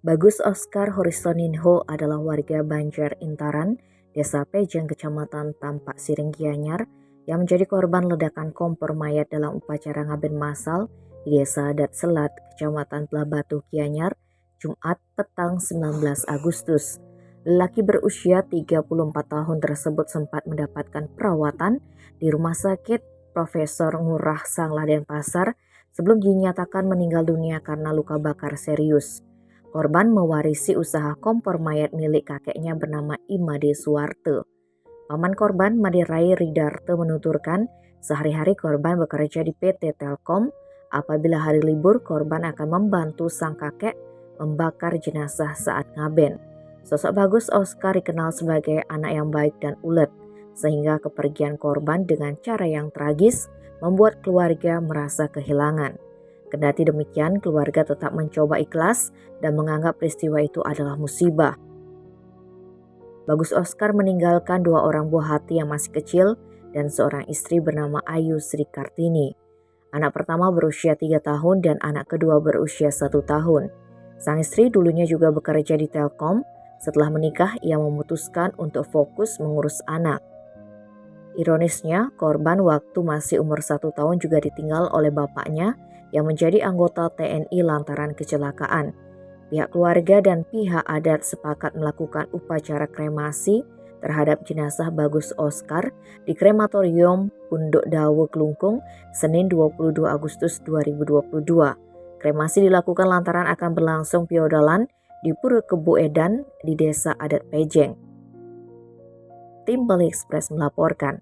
Bagus Oscar Horisoninho adalah warga Banjar Intaran, Desa Pejeng, Kecamatan Tampak Siring Gianyar, yang menjadi korban ledakan kompor mayat dalam upacara ngaben massal di Desa Adat Selat, Kecamatan Belah Batu, Gianyar, Jumat petang 19 Agustus. Lelaki berusia 34 tahun tersebut sempat mendapatkan perawatan di Rumah Sakit Profesor Ngurah Sanglah Denpasar sebelum dinyatakan meninggal dunia karena luka bakar serius. Korban mewarisi usaha kompor mayat milik kakeknya bernama Imade Suwarte. Paman korban, Madirai Ridarte, menuturkan sehari-hari korban bekerja di PT Telkom. Apabila hari libur, korban akan membantu sang kakek membakar jenazah saat ngaben. Sosok Bagus Oscar dikenal sebagai anak yang baik dan ulet, sehingga kepergian korban dengan cara yang tragis membuat keluarga merasa kehilangan. Kendati demikian, keluarga tetap mencoba ikhlas dan menganggap peristiwa itu adalah musibah. Bagus Oscar meninggalkan 2 orang buah hati yang masih kecil dan seorang istri bernama Ayu Sri Kartini. Anak pertama berusia 3 tahun dan anak kedua berusia 1 tahun. Sang istri dulunya juga bekerja di Telkom. Setelah menikah, ia memutuskan untuk fokus mengurus anak. Ironisnya, korban waktu masih umur 1 tahun juga ditinggal oleh bapaknya yang menjadi anggota TNI lantaran kecelakaan. Pihak keluarga dan pihak adat sepakat melakukan upacara kremasi terhadap jenazah Bagus Oscar di Krematorium Punduk Dawe Kelungkung Senin 22 Agustus 2022. Kremasi dilakukan lantaran akan berlangsung feodalan di Pura Kebu Edan di Desa Adat Pejeng. Tim Bali Express melaporkan.